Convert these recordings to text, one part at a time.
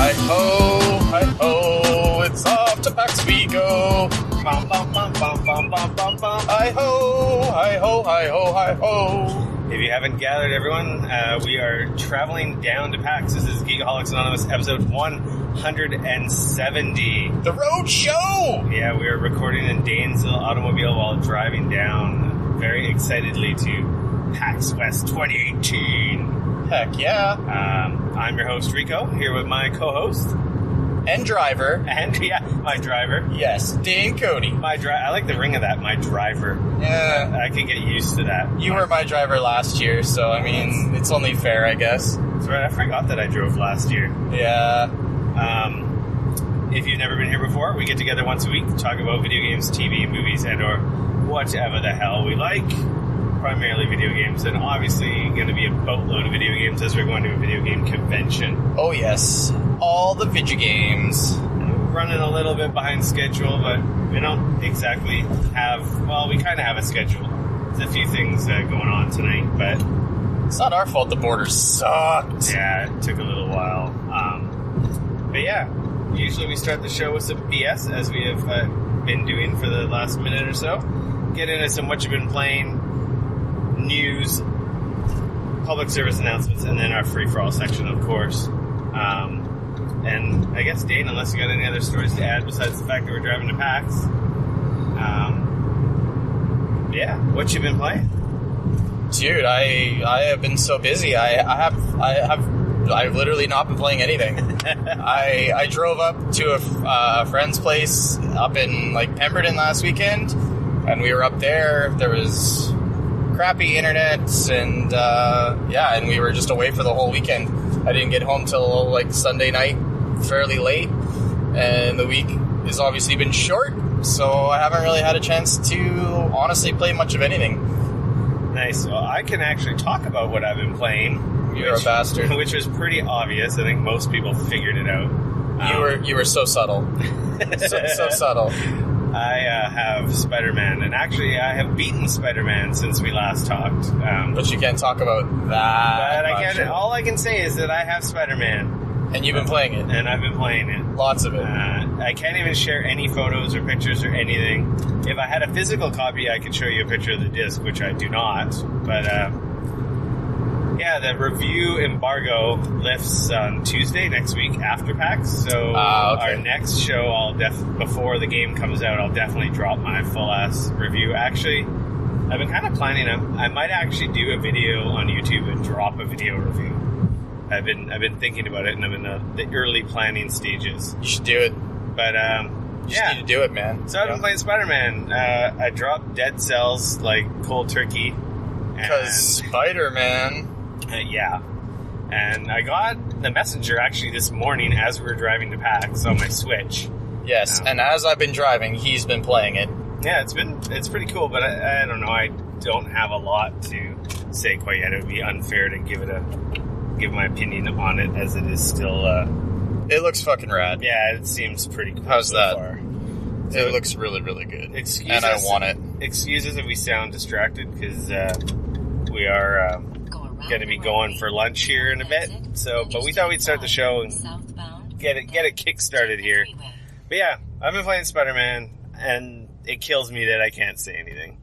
Hi-ho, it's off to PAX we go. Bum, bum, bum, bum, bum, bum, bum, bum. Hi-ho, hi-ho, hi-ho, hi-ho. If you haven't gathered, everyone, we are traveling down to PAX. This is Geekoholics Anonymous, episode 170. The Roadshow! Yeah, we are recording in Danesville Automobile while driving down very excitedly to PAX West 2018. Heck yeah. I'm your host, Rico, here with my co-host. And driver. And, yeah, my driver. Yes, Dane Cody. I like the ring of that, my driver. Yeah. I could get used to that. You were my driver last year, so, I mean, it's only fair, I guess. That's right, I forgot that I drove last year. Yeah. If you've never been here before, we get together once a week to talk about video games, TV, movies, and or whatever the hell we like. Primarily video games, and obviously going to be a boatload of video games as we're going to a video game convention. Oh yes, all the video games. We're running a little bit behind schedule, but we don't exactly have, well, we kind of have a schedule. There's a few things going on tonight, but it's not our fault the borders sucked. Yeah, it took a little while. But yeah, usually we start the show with some BS, as we have been doing for the last minute or so. Get into some what you've been playing, news, public service announcements, and then our free-for-all section, of course. And I guess, Dane, unless you got any other stories to add besides the fact that we're driving to PAX, yeah, what you been playing? Dude, I have been so busy. I've literally not been playing anything. I drove up to a friend's place up in like Pemberton last weekend, and we were up there. There was crappy internet, and and we were just away for the whole weekend. I didn't get home till like Sunday night, fairly late, and the week has obviously been short, so I haven't really had a chance to honestly play much of anything. Nice. Well, I can actually talk about what I've been playing. You're a bastard. Which was pretty obvious. I think most people figured it out. You were so subtle. so subtle. I have Spider-Man, and actually I have beaten Spider-Man since we last talked. But you can't talk about that. But all I can say is that I have Spider-Man. And you've been playing it. And I've been playing it. Lots of it. I can't even share any photos or pictures or anything. If I had a physical copy, I could show you a picture of the disc, which I do not. But, yeah, the review embargo lifts on Tuesday next week after PAX. So Our next show, before the game comes out, I'll definitely drop my full-ass review. Actually, I've been kind of planning I might actually do a video on YouTube and drop a video review. I've been thinking about it, and I'm in the early planning stages. You should do it. But, you just need to do it, man. So I've been playing Spider-Man. I dropped Dead Cells like cold turkey. Because Spider-Man... yeah. And I got the Messenger actually this morning as we were driving to PAX on my Switch. Yes, and as I've been driving, he's been playing it. Yeah, it's pretty cool, but I don't know. I don't have a lot to say quite yet. It would be unfair to give my opinion on it, as it is still... it looks fucking rad. Yeah, it seems pretty cool. How's so that? Far. It looks really, really good. And I want it. Excuse us if we sound distracted, because we are... going to be going for lunch here in a bit, but we thought we'd start the show and get it kick-started here. But yeah, I've been playing Spider-Man, and it kills me that I can't say anything.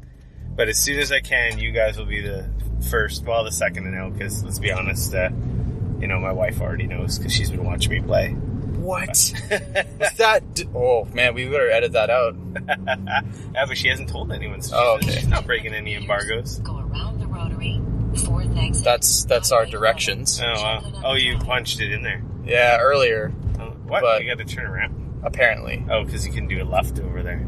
But as soon as I can, you guys will be the first, well, the second to know, because let's be honest, my wife already knows, because she's been watching me play. What? Was that... Oh, man, we better edit that out. Yeah, but she hasn't told anyone, so okay. She's not breaking any embargoes. Go around the rotary. That's our directions. Oh, you punched it in there. Yeah, earlier. Oh, what? But you got to turn around? Apparently. Oh, because you can do a left over there.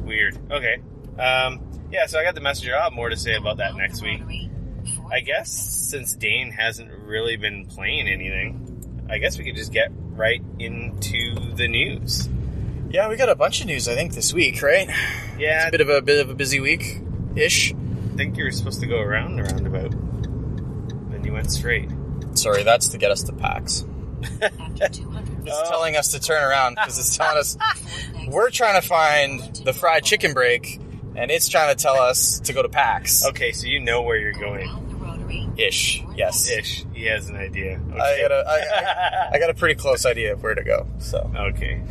Weird. Okay. Yeah, so I got the Messenger. I'll have more to say about that next week. I guess since Dane hasn't really been playing anything, I guess we could just get right into the news. Yeah, we got a bunch of news, I think, this week, right? Yeah. It's a bit of a busy week-ish. I think you were supposed to go around the roundabout. Then you went straight. Sorry, that's to get us to PAX. It's telling us to turn around because it's telling us we're trying to find the fried chicken break, and it's trying to tell us to go to PAX. Okay, so you know where you're going. Ish, yes. Ish. He has an idea. Okay. I got a pretty close idea of where to go. So okay.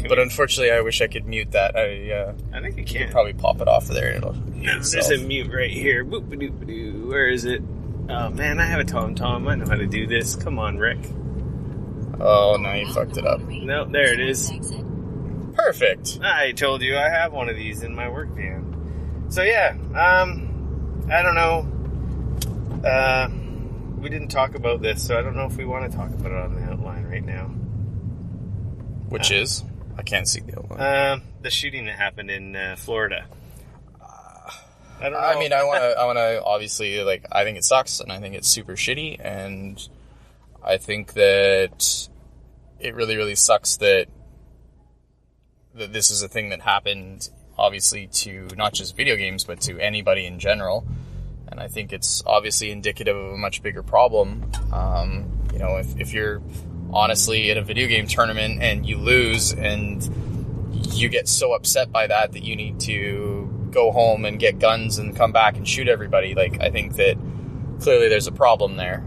But unfortunately, I wish I could mute that. I think you can. Probably pop it off of there. And it'll there's a mute right here. Boop-a-doop-a-doo. Where is it? Oh, man, I have a Tom. I know how to do this. Come on, Rick. Oh, now you fucked it up. No, there it is. Perfect. I told you I have one of these in my work van. So, yeah. I don't know. We didn't talk about this, so I don't know if we want to talk about it on the outline right now. Which is? I can't see the outline. The shooting that happened in Florida. I don't know. I mean, I want to obviously, like, I think it sucks, and I think it's super shitty, and I think that it really, really sucks that this is a thing that happened, obviously, to not just video games, but to anybody in general. And I think it's obviously indicative of a much bigger problem. You know, if you're honestly at a video game tournament and you lose and you get so upset by that you need to go home and get guns and come back and shoot everybody, like, I think that clearly there's a problem there.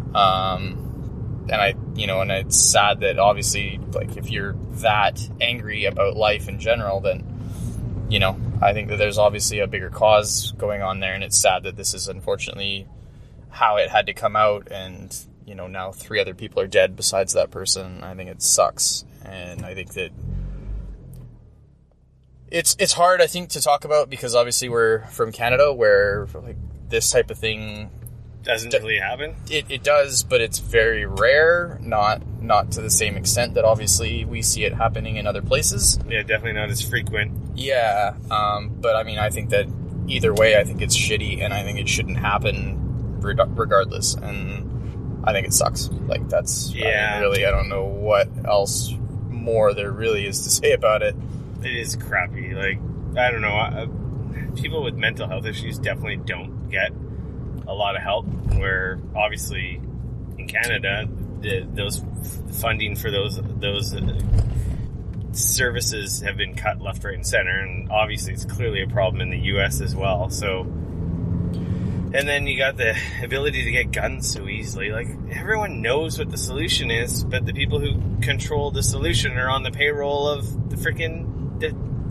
And it's sad that obviously, like, if you're that angry about life in general, then, you know, I think that there's obviously a bigger cause going on there, and it's sad that this is unfortunately how it had to come out, and, you know, now 3 other people are dead besides that person. I think it sucks, and I think that it's hard, I think, to talk about, because obviously we're from Canada, where, like, this type of thing doesn't really happen. It does, but it's very rare, not to the same extent that obviously we see it happening in other places. Yeah, definitely not as frequent. Yeah, but I mean, I think that either way, I think it's shitty, and I think it shouldn't happen regardless, and I think it sucks. Like, that's, yeah. I mean, really, I don't know what else more there really is to say about it. It is crappy. Like, I don't know. People with mental health issues definitely don't get a lot of help, where obviously in Canada, those funding for those services have been cut left, right, and center, and obviously it's clearly a problem in the US as well. So, and then you got the ability to get guns so easily. Like, everyone knows what the solution is, but the people who control the solution are on the payroll of the freaking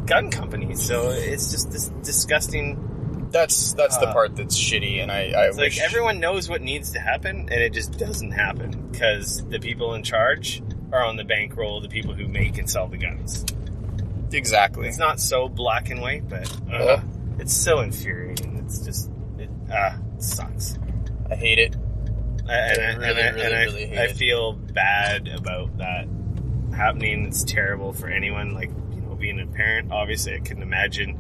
gun companies. So it's just this disgusting. That's the part that's shitty, and I wish... Like, everyone knows what needs to happen, and it just doesn't happen, because the people in charge are on the bankroll of the people who make and sell the guns. Exactly. It's not so black and white, but it's so infuriating. It's just... It sucks. I hate it. I feel bad about that happening. It's terrible for anyone. Like, you know, being a parent, obviously, I couldn't imagine...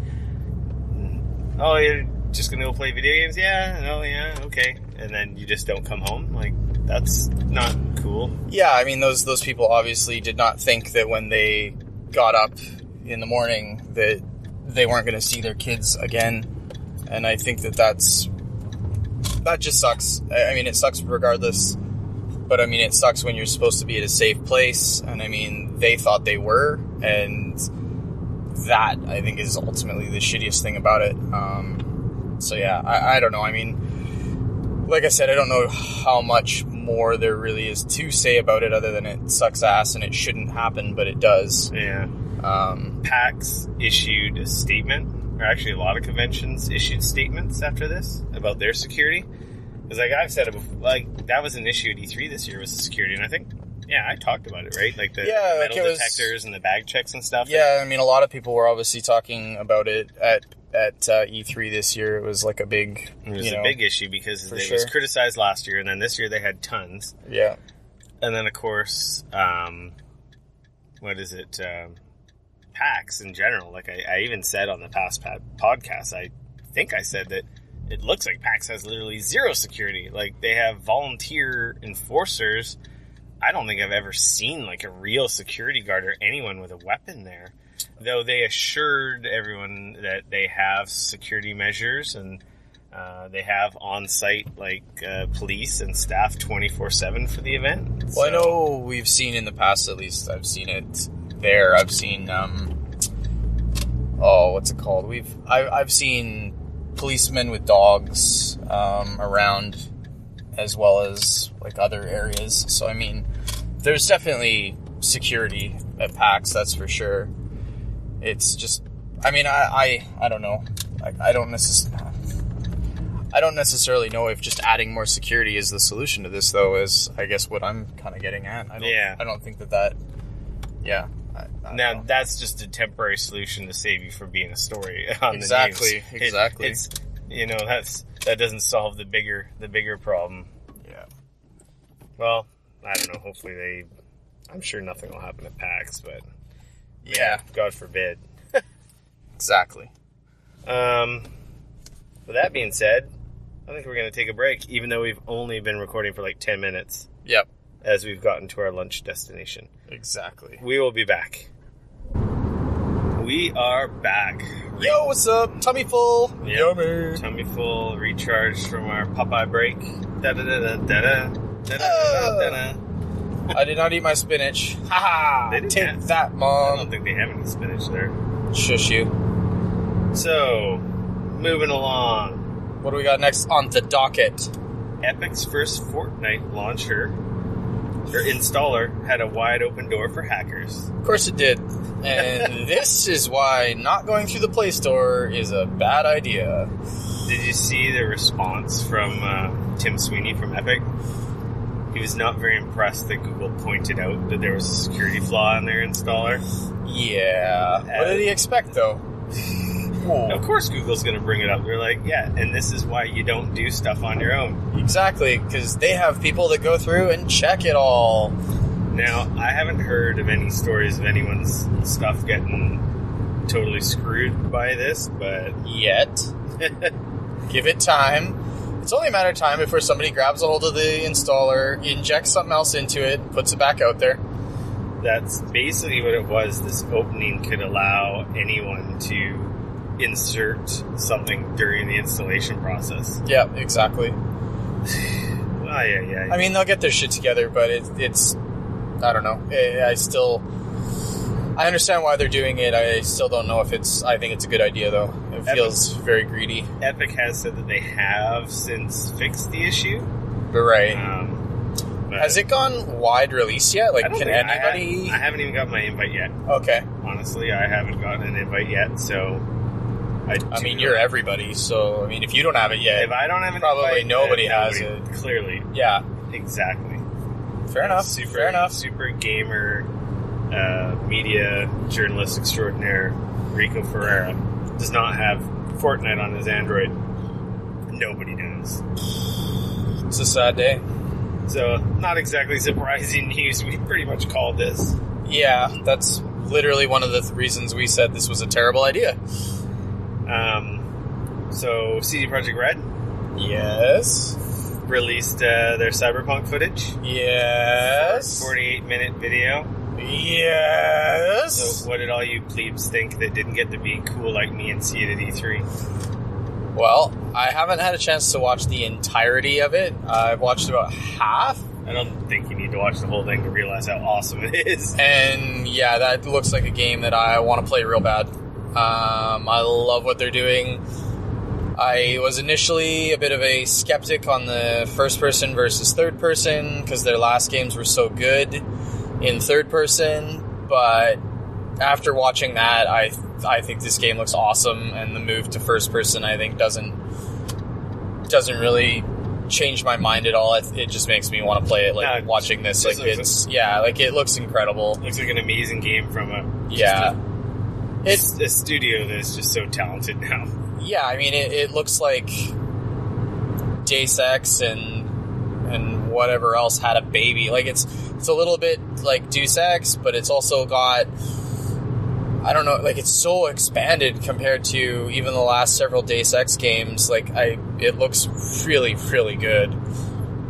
Oh, you're just gonna go play video games? Yeah, oh yeah, okay. And then you just don't come home? Like, that's not cool. Yeah, I mean, those people obviously did not think that when they got up in the morning that they weren't gonna see their kids again. And I think that just sucks. I mean, it sucks regardless. But I mean, it sucks when you're supposed to be at a safe place. And I mean, they thought they were, and that, I think, is ultimately the shittiest thing about it. So yeah, I don't know. I mean, like I said, I don't know how much more there really is to say about it, other than it sucks ass and it shouldn't happen, but it does. Yeah. PAX issued a statement, or actually a lot of conventions issued statements after this about their security. Because, like I've said it before, like, that was an issue at E3 this year, was the security, and I think, yeah, I talked about it, right? Like the metal detectors and the bag checks and stuff. Yeah, I mean, a lot of people were obviously talking about it at E3 this year. It was like a big... It was a big issue because it was criticized last year, and then this year they had tons. Yeah. And then, of course, PAX in general. Like, I even said on the past podcast, I think I said that it looks like PAX has literally zero security. Like, they have volunteer enforcers. I don't think I've ever seen, like, a real security guard or anyone with a weapon there. Though they assured everyone that they have security measures, and they have on-site, like, police and staff 24/7 for the event. Well, I know we've seen in the past, at least I've seen it there. I've seen, what's it called? I've seen policemen with dogs around, as well as like other areas. So I mean, there's definitely security at PAX, that's for sure. It's just, I mean, I don't know. I don't necessarily know if just adding more security is the solution to this, though, is I guess what I'm kind of getting at. I don't think that yeah. I now, that's just a temporary solution to save you from being a story on the news. Exactly. It's, you know, that doesn't solve the bigger problem. Yeah. Well, I don't know. Hopefully I'm sure nothing will happen at PAX, but yeah, God forbid. Exactly. With that being said, I think we're going to take a break, even though we've only been recording for like 10 minutes. Yep. As we've gotten to our lunch destination. Exactly. We will be back. We are back. Yo, what's up? Tummy full. Yep. Yummy. Tummy full, recharged from our Popeye break. Da-da-da-da-da-da. I did not eat my spinach. Ha! Take that, I Mom. don't think they have any spinach there. Shush you. So, moving along. What do we got next on the docket? Epic's first Fortnite launcher, or installer, had a wide open door for hackers. Of course it did. And this is why not going through the Play Store is a bad idea. Did you see the response from Tim Sweeney from Epic? He was not very impressed that Google pointed out that there was a security flaw in their installer. Yeah. What did he expect, though? Of course Google's going to bring it up. They're like, yeah, and this is why you don't do stuff on your own. Exactly, because they have people that go through and check it all. Now, I haven't heard of any stories of anyone's stuff getting totally screwed by this, but... Yet. Give it time. It's only a matter of time before somebody grabs a hold of the installer, injects something else into it, and puts it back out there. That's basically what it was. This opening could allow anyone to insert something during the installation process. Yeah, exactly. Yeah. I mean, they'll get their shit together, but it's I don't know. I understand why they're doing it. I still don't know if I think it's a good idea, though. It feels very greedy. Epic has said that they have since fixed the issue. But right. But has it gone wide release yet? Like, can anybody... I haven't even got my invite yet. Okay. Honestly, I haven't gotten an invite yet, so... I mean, you're everybody, so, I mean, if you don't have it yet... If I don't have it, probably nobody has it. Clearly. Yeah. Exactly. Fair enough. Super gamer, media journalist extraordinaire, Rico Ferreira, does not have Fortnite on his Android. Nobody does. It's a sad day. So, not exactly surprising news. We pretty much called this. Yeah, that's literally one of the reasons we said this was a terrible idea. So, CD Projekt Red? Yes. Released their Cyberpunk footage? Yes. 48-minute video? Yes. So, what did all you plebes think that didn't get to be cool like me and see it at E3? Well, I haven't had a chance to watch the entirety of it. I've watched about half. I don't think you need to watch the whole thing to realize how awesome it is. And yeah, that looks like a game that I want to play real bad. I love what they're doing. I was initially a bit of a skeptic on the first person versus third person because their last games were so good in third person, but after watching that, I think this game looks awesome, and the move to first person I think doesn't really change my mind at all. It just makes me want to play it. Like watching this, like it looks incredible. Looks like an amazing game from a studio that's just so talented now. Yeah, I mean it looks like Deus Ex and whatever else had a baby. Like it's a little bit like Deus Ex, but it's also got, I don't know, like it's so expanded compared to even the last several Deus Ex games. Like it looks really, really good.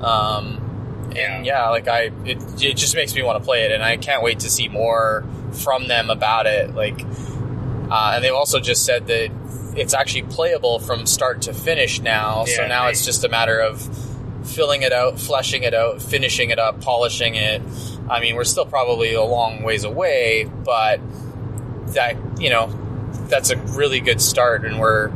And yeah, like it just makes me want to play it, and I can't wait to see more from them about it. Like, and they've also just said that it's actually playable from start to finish now. Yeah, so now it's just a matter of filling it out, fleshing it out, finishing it up, polishing it. I mean, we're still probably a long ways away, but that, that's a really good start, and we're,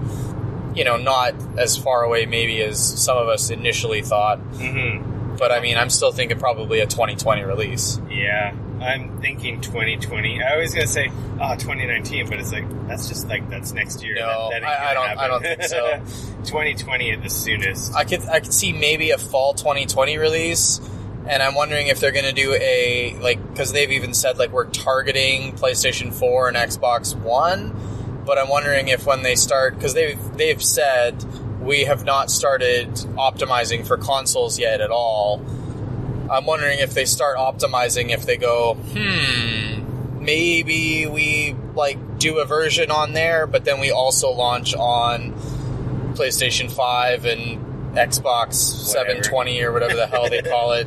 not as far away maybe as some of us initially thought. Mm-hmm. But I mean, I'm still thinking probably a 2020 release. Yeah, I'm thinking 2020. I was gonna say 2019, but it's like that's next year. No, I don't think so. 2020 at the soonest. I could see maybe a fall 2020 release, and I'm wondering if they're gonna do because they've even said we're targeting PlayStation 4 and Xbox One. But I'm wondering if when they start, because they've said we have not started optimizing for consoles yet at all. I'm wondering if they start optimizing, if they go, maybe we do a version on there, but then we also launch on PlayStation 5 and Xbox 720 or whatever the hell they call it.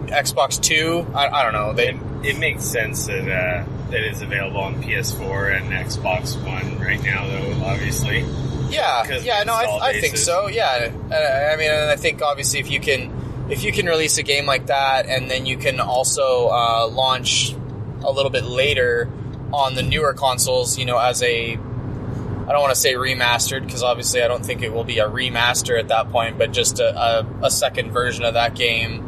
Xbox 2? I don't know. It makes sense that it's available on PS4 and Xbox One right now, though, obviously. Yeah, I think so. Yeah, I mean, and I think obviously if you can release a game like that, and then you can also launch a little bit later on the newer consoles, as I don't want to say remastered, because obviously I don't think it will be a remaster at that point, but just a second version of that game.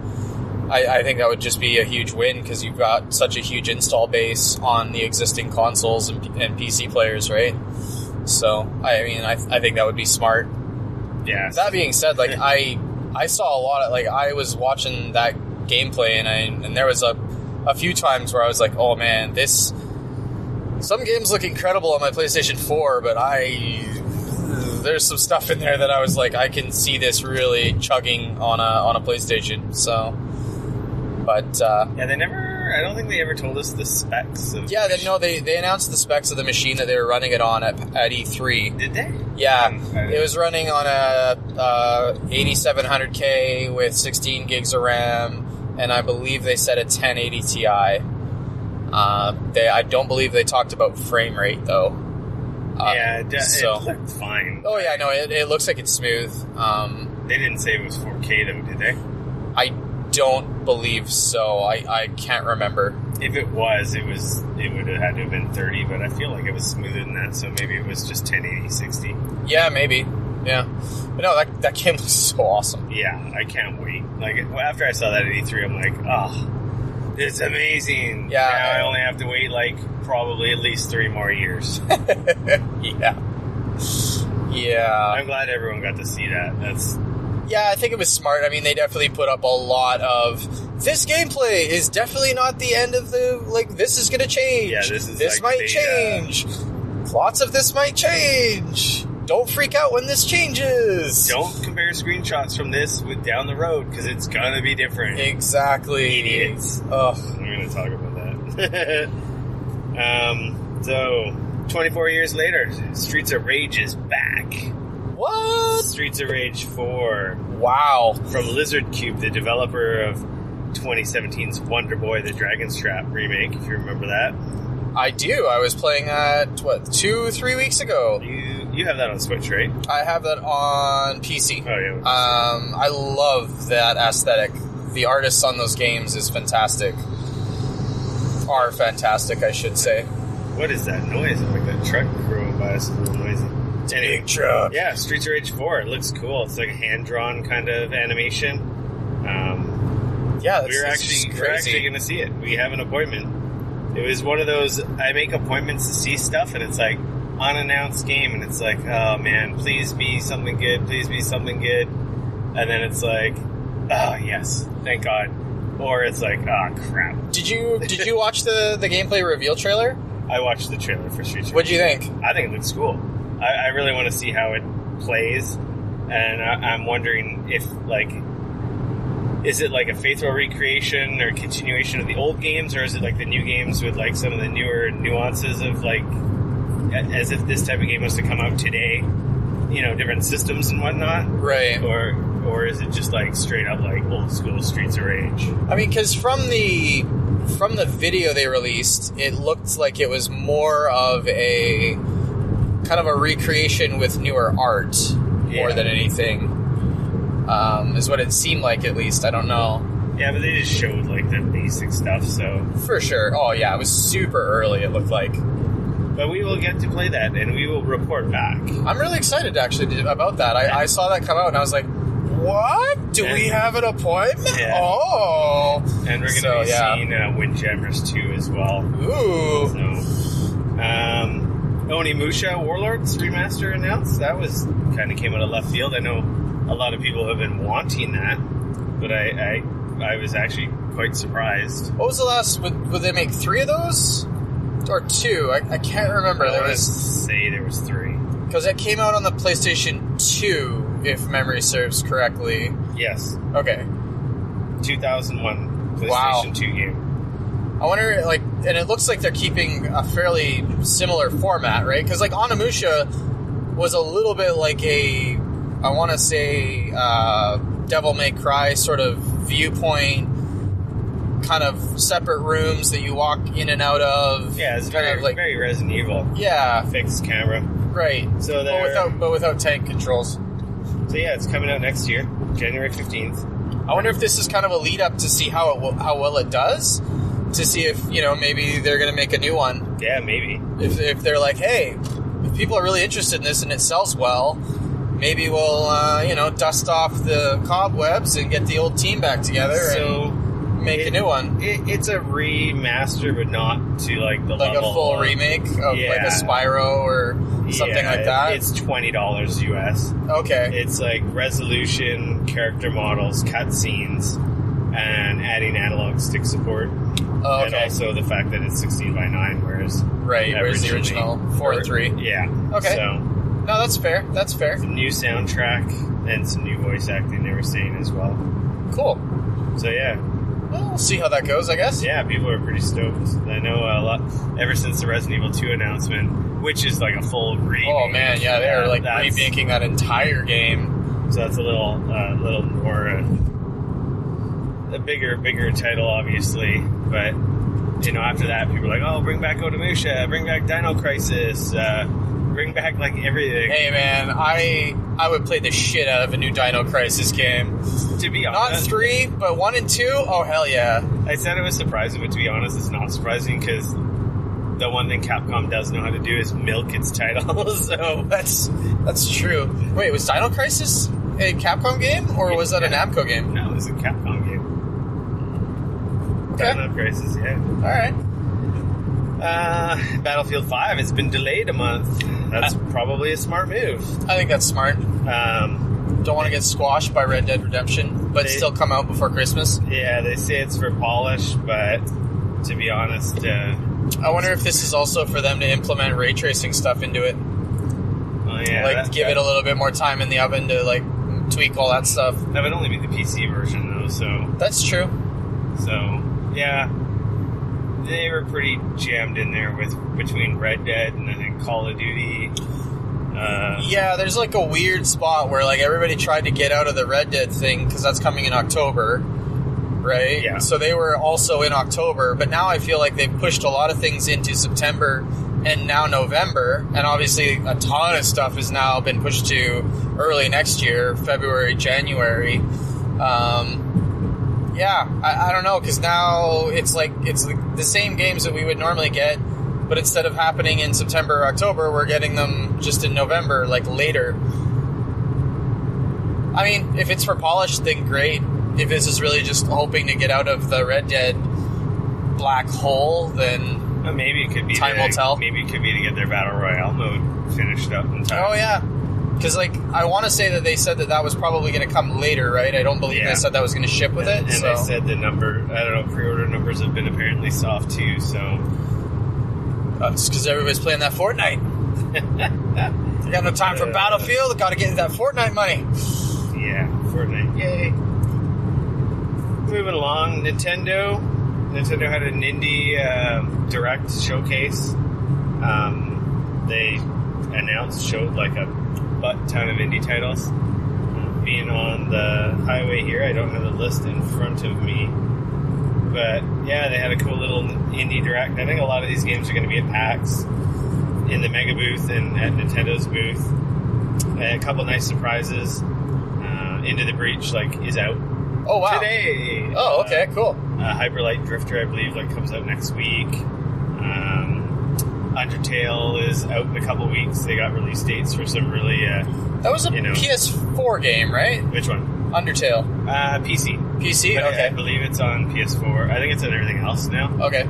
I think that would just be a huge win, because you've got such a huge install base on the existing consoles and PC players, right? So, I mean, I think that would be smart. Yeah. That being said, I saw a lot of, I was watching that gameplay, and there was a few times where I was like, oh man, some games look incredible on my PlayStation 4, but there's some stuff in there that I was like, I can see this really chugging on a PlayStation, so... But, I don't think they ever told us the specs of... Yeah, they announced the specs of the machine that they were running it on at E3. Did they? Yeah, it was running on a 8700K with 16 gigs of RAM, and I believe they said a 1080 Ti. I don't believe they talked about frame rate, though. It looked fine. Oh, yeah, no, it looks like it's smooth. They didn't say it was 4K, though, did they? I don't believe so. I can't remember. If it was, it would have had to have been 30, but I feel like it was smoother than that, so maybe it was just 1080 60. Yeah, maybe. Yeah. But no, that game was so awesome. Yeah, I can't wait. After I saw that at E3, I'm like, oh, it's amazing. Yeah. Now I only have to wait, probably at least 3 more years. Yeah. Yeah. I'm glad everyone got to see that. Yeah, I think it was smart. I mean, they definitely put up a lot of, this gameplay is definitely not the end of this is going to change. Yeah, this might change. Lots of this might change. Don't freak out when this changes. Don't compare screenshots from this with down the road, because it's going to be different. Exactly. Idiots. Ugh. We're going to talk about that. So, 24 years later, Streets of Rage is back. What? Streets of Rage 4. Wow. From Lizard Cube, the developer of 2017's Wonder Boy: The Dragon's Trap remake, if you remember that. I do. I was playing that, 2-3 weeks ago. You have that on Switch, right? I have that on PC. Oh, yeah. I love that aesthetic. The artists on those games is fantastic. Are fantastic, I should say. What is that noise? Like that truck rolling by us, a little noisy. Big truck. Yeah, Streets of Rage 4. It looks cool. It's like a hand-drawn kind of animation. We're actually going to see it. We have an appointment. It was one of those, I make appointments to see stuff, and it's like, unannounced game, and it's like, oh man, please be something good, please be something good. And then it's like, oh yes, thank God. Or it's like, oh crap. Did you watch the gameplay reveal trailer? I watched the trailer for Streets of Rage. What'd you think? I think it looks cool. I really want to see how it plays, and I'm wondering if, is it like a faithful recreation or continuation of the old games, or is it like the new games with some of the newer nuances of as if this type of game was to come out today, different systems and whatnot, right? Or is it just straight up old school Streets of Rage? I mean, because from the video they released, it looked like it was more of a kind of a recreation with newer art more than anything. Is what it seemed like, at least. I don't know. Yeah, but they just showed the basic stuff, so for sure. Oh yeah, it was super early. It looked like. But we will get to play that, and we will report back. I'm really excited, actually, about that. I saw that come out, and I was like, what? Do we have an appointment? Yeah. Oh. And we're going to be seeing Windjammers 2 as well. Ooh. So, Onimusha Warlords Re-master Announced. That was kind of came out of left field. I know a lot of people have been wanting that, but I was actually quite surprised. What was the last? Would they make 3 of those? Or 2? I can't remember. There was 3. Because it came out on the PlayStation 2, if memory serves correctly. Yes. Okay. 2001 PlayStation 2 game. I wonder, and it looks like they're keeping a fairly similar format, right? Because, Onimusha was a little bit like I want to say, Devil May Cry sort of viewpoint, kind of separate rooms that you walk in and out of. Yeah, it's kind very, very Resident Evil. Yeah. Fixed camera. Right. So but without tank controls. So yeah, it's coming out next year, January 15th. I wonder if this is kind of a lead up to see how well it does, to see if maybe they're going to make a new one. Yeah, maybe. If they're like, hey, if people are really interested in this and it sells well, maybe we'll dust off the cobwebs and get the old team back together and make a new one. It's a remaster, but not to the like level a full remake of like a Spyro or something like that. It's $20 US. Okay. It's like resolution, character models, cutscenes, and adding analog stick support. Oh, okay. And also the fact that it's 16:9, whereas whereas the original 4:3. Yeah. Okay. So no, that's fair. That's fair. Some new soundtrack and some new voice acting they were saying as well. Cool. So yeah. Well, we'll see how that goes, I guess. Yeah, people are pretty stoked. I know a lot ever since the Resident Evil 2 announcement, which is like a full remake. Oh man, yeah, they're remaking that entire game. So that's a little more a bigger title, obviously. But after that, people are like, oh, bring back Onimusha, bring back Dino Crisis, bring back everything. Hey man, I would play the shit out of a new Dino Crisis game. To be honest, not 3, but 1 and 2. Oh hell yeah! I said it was surprising, but to be honest, it's not surprising because the one thing Capcom does know how to do is milk its titles. So that's true. Wait, was Dino Crisis a Capcom game or was that a Namco game? No, it was a Capcom game. Okay. Dino Crisis, yeah. All right. Battlefield 5 has been delayed a month. That's probably a smart move. I think that's smart. Don't want to get squashed by Red Dead Redemption, but still come out before Christmas. Yeah, they say it's for polish, but to be honest... I wonder if this is also for them to implement ray tracing stuff into it. Oh, yeah. Give it a little bit more time in the oven to, tweak all that stuff. That would only be the PC version, though, so... That's true. So, yeah... They were pretty jammed in there between Red Dead and I think Call of Duty. Yeah, there's a weird spot where everybody tried to get out of the Red Dead thing because that's coming in October, right? Yeah. So they were also in October, but now I feel like they've pushed a lot of things into September and now November, and obviously a ton of stuff has now been pushed to early next year, February, January. Yeah, I don't know, because now it's the same games that we would normally get, but instead of happening in September or October, we're getting them just in November, later. I mean, if it's for polish, then great. If this is really just hoping to get out of the Red Dead black hole, then maybe it could be time will tell. Maybe it could be to get their Battle Royale mode finished up in time. Oh, yeah. Because, I want to say that they said that was probably going to come later, right? I don't believe they said that was going to ship with it. And they said the number, I don't know, pre-order numbers have been apparently soft, too, so... It's because everybody's playing that Fortnite. You got no time for Battlefield, got to get that Fortnite money. Yeah, Fortnite, yay. Moving along, Nintendo had an indie direct showcase. They showed a butt ton of indie titles. Being on the highway here, I don't have the list in front of me. But yeah, they had a cool little indie direct. I think a lot of these games are going to be at PAX, in the Mega booth, and at Nintendo's booth. A couple nice surprises. Into the Breach is out. Oh wow! Today. Oh okay, cool. Hyper Light Drifter, I believe, comes out next week. Undertale is out in a couple weeks. They got release dates for some really... that was a PS4 game, right? Which one? Undertale. PC. PC? But Okay. I believe it's on PS4. I think it's on everything else now. Okay.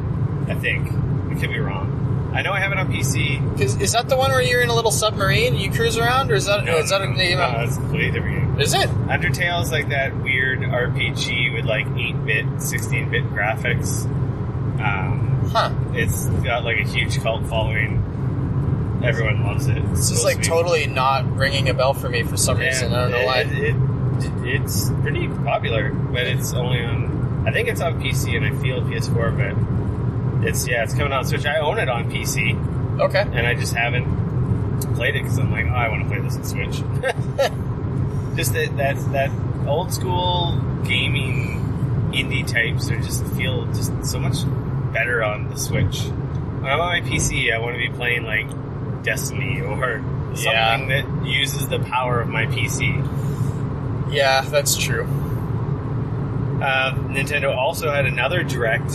I think. I could be wrong. I know I have it on PC. Is that the one where you're in a little submarine and you cruise around, or is that... No, is that a game? No, that's a completely different game. Is it? Undertale is like that weird RPG with like 8-bit, 16-bit graphics. It's got like a huge cult following. Everyone loves it. This is like totally not ringing a bell for me for some reason. I don't know why. It's pretty popular, but it's only on... I think it's on PC and I feel PS4, but it's coming on Switch. I own it on PC. Okay. And I just haven't played it because I'm like, I want to play this on Switch. Just that old school gaming indie types feel just so much better on the Switch. When I'm on my PC, I want to be playing like Destiny or something that uses the power of my PC. Yeah, that's true. Nintendo also had another Direct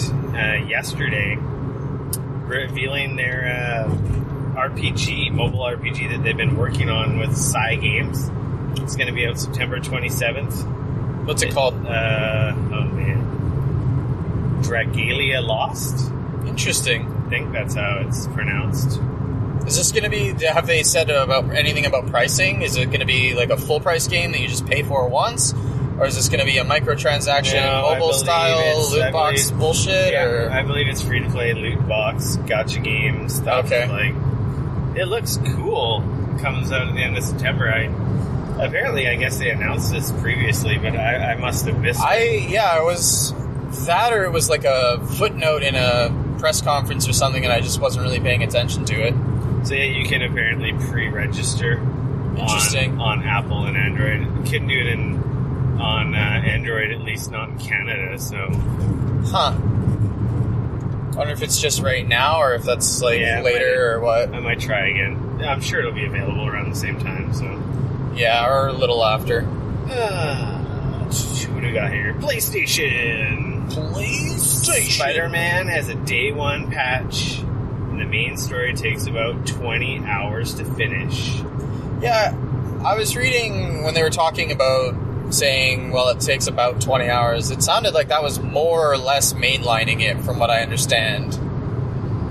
yesterday revealing their mobile RPG that they've been working on with Cygames. It's going to be out September 27th. What's it called? Dragalia Lost. Interesting. I think that's how it's pronounced. Is this going to be... Have they said about anything about pricing? Is it going to be like a full-price game that you just pay for once? Or is this going to be a microtransaction, mobile-style, loot box bullshit? Yeah, I believe it's free-to-play, loot box, gacha game stuff. Okay. Like, it looks cool. It comes out at the end of September. Apparently, I guess they announced this previously, but I must have missed it. It was that, or it was like a footnote in a press conference or something, and I just wasn't really paying attention to it. So yeah, you can apparently pre-register on Apple and Android. You can do it on Android, at least not in Canada, so... I wonder if it's just right now, or if that's like later, or what. I might try again. I'm sure it'll be available around the same time, so... Yeah, or a little after. What do we got here? PlayStation! Spider-Man has a day one patch, and the main story takes about 20 hours to finish. Yeah, I was reading when they were talking about saying, well, it takes about 20 hours. It sounded like that was more or less mainlining it, from what I understand.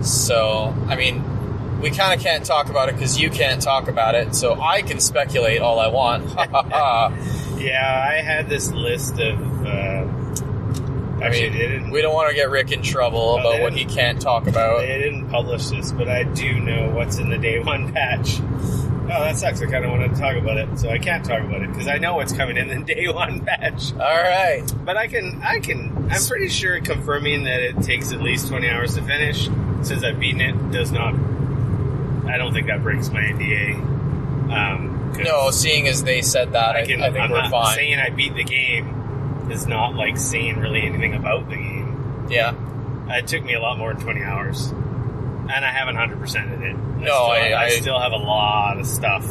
So, I mean, we kind of can't talk about it because you can't talk about it, so I can speculate all I want. Yeah, I had this list of... we don't want to get Rick in trouble about what he can't talk about. They didn't publish this, but I do know what's in the day one patch. Oh, that sucks. I kind of wanted to talk about it, so I can't talk about it because I know what's coming in the day one patch. All right, but I'm pretty sure confirming that it takes at least 20 hours to finish, since I've beaten it, does not. I don't think that breaks my NDA. No, seeing as they said that, I think we're fine. I'm not saying I beat the game. Is not like saying really anything about the game. Yeah, it took me a lot more than 20 hours, and I haven't 100%ed it. I still have a lot of stuff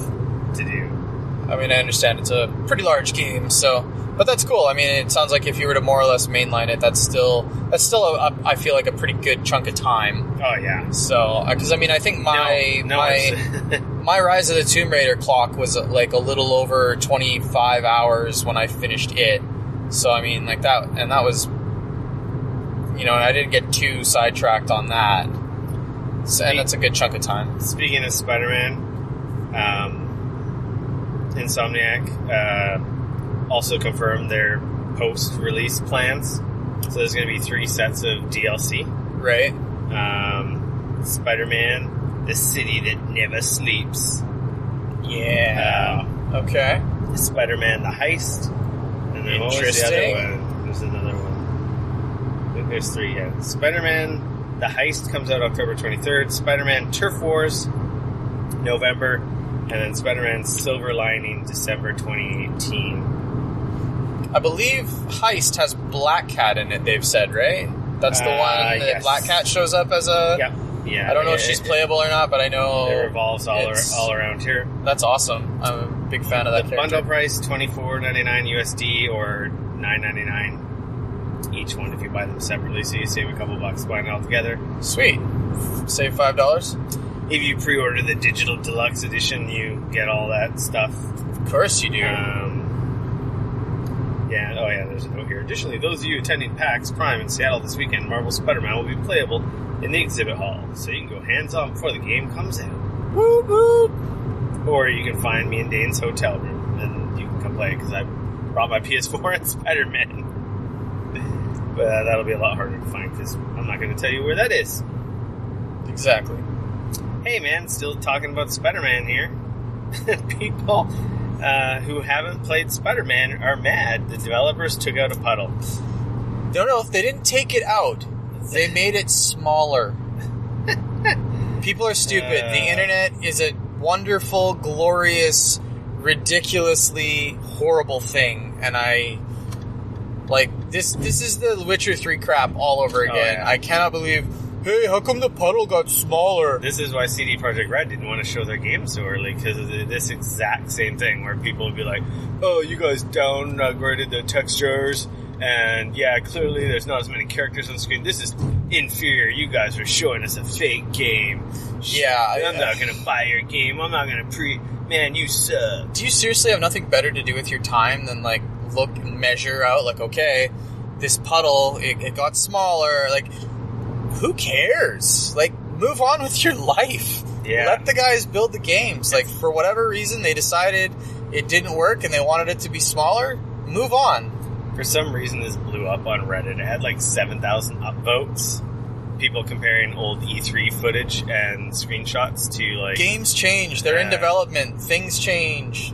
to do. I mean, I understand it's a pretty large game, but that's cool. I mean, it sounds like if you were to more or less mainline it, that's still I feel like a pretty good chunk of time. Oh yeah. So, because I mean, I think my Rise of the Tomb Raider clock was like a little over 25 hours when I finished it. So, I mean, like that, and that was, and I didn't get too sidetracked on that. So, and that's a good chunk of time. Speaking of Spider-Man, Insomniac also confirmed their post-release plans. So there's going to be 3 sets of DLC. Right. Spider-Man, the city that never sleeps. Yeah. Okay. Spider-Man, the heist. And then what was the other one? There's another one. I think there's 3, yeah. Spider-Man, the heist comes out October 23rd. Spider-Man Turf Wars, November. And then Spider-Man Silver Lining, December 2018. I believe Heist has Black Cat in it, they've said, right? That's the one that yes. Black Cat shows up as a... Yep. Yeah. I don't know if she's playable or not, but I know... It revolves all around here. That's awesome. I'm a big fan of that character. Bundle price, $24.99 USD or $9.99 each one if you buy them separately, so you save a couple bucks buying it all together. Sweet. Save $5? if you pre-order the digital deluxe edition, you get all that stuff. Of course you do. There's a note here. Additionally, those of you attending PAX Prime in Seattle this weekend, Marvel Spider-Man will be playable in the exhibit hall, so you can go hands-on before the game comes out. Whoop, whoop. Or you can find me in Dane's hotel room, and you can come play, because I brought my PS4 and Spider-Man. But that'll be a lot harder to find, because I'm not going to tell you where that is. Exactly. Hey man, still talking about Spider-Man here. People who haven't played Spider-Man are mad. The developers took out a Puddle. No, they didn't take it out. They made it smaller. People are stupid. The internet is a wonderful, glorious, ridiculously horrible thing, and this is the Witcher 3 crap all over again. Oh, yeah. I cannot believe, hey, how come the Puddle got smaller? This is why CD Projekt Red didn't want to show their game so early, because of this exact same thing, where people would be like, oh, you guys downgraded the textures, and yeah, clearly there's not as many characters on the screen. This is inferior. You guys are showing us a fake game. Yeah. I'm not going to buy your game. I'm not going to Man, you suck. Do you seriously have nothing better to do with your time than, look and measure out, okay, this Puddle, it got smaller, who cares? Move on with your life. Yeah. Let the guys build the games. For whatever reason, they decided it didn't work and they wanted it to be smaller, move on. For some reason, this blew up on Reddit. It had 7,000 upvotes. People comparing old E3 footage and screenshots to Games change. They're in development. Things change.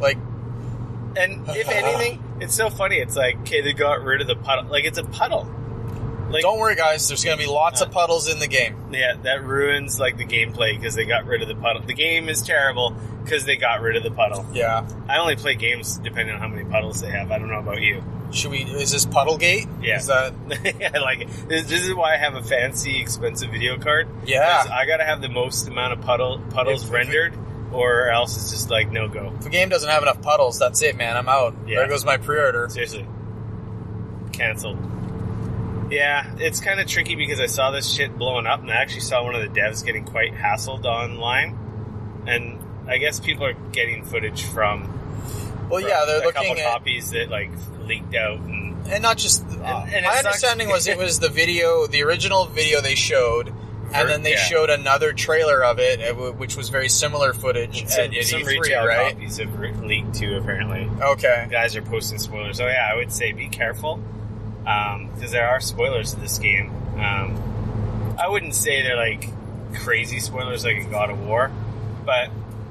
And if anything, it's so funny. It's okay, they got rid of the Puddle. It's a Puddle. Don't worry, guys. There's going to be lots of Puddles in the game. Yeah, that ruins the gameplay because they got rid of the Puddle. The game is terrible because they got rid of the Puddle. Yeah. I only play games depending on how many Puddles they have. I don't know about you. Is this Puddlegate? Yeah. Is that... I like it. This is why I have a fancy, expensive video card. Yeah. I got to have the most amount of puddles rendered, or else it's just no go. If a game doesn't have enough Puddles, that's it, man. I'm out. Yeah. There goes my pre-order. Seriously. Canceled. Yeah, it's kind of tricky because I saw this shit blowing up, and I actually saw one of the devs getting quite hassled online. And I guess people are getting footage from... Well, yeah, they're looking at... a couple copies that, leaked out. And not just... and my understanding was it was the original video they showed, and then they showed another trailer of it, which was very similar footage at some E3, retail right? copies have leaked too, apparently. Okay. Guys are posting spoilers. So yeah, I would say be careful, because there are spoilers in this game. I wouldn't say they're crazy spoilers like in God of War, but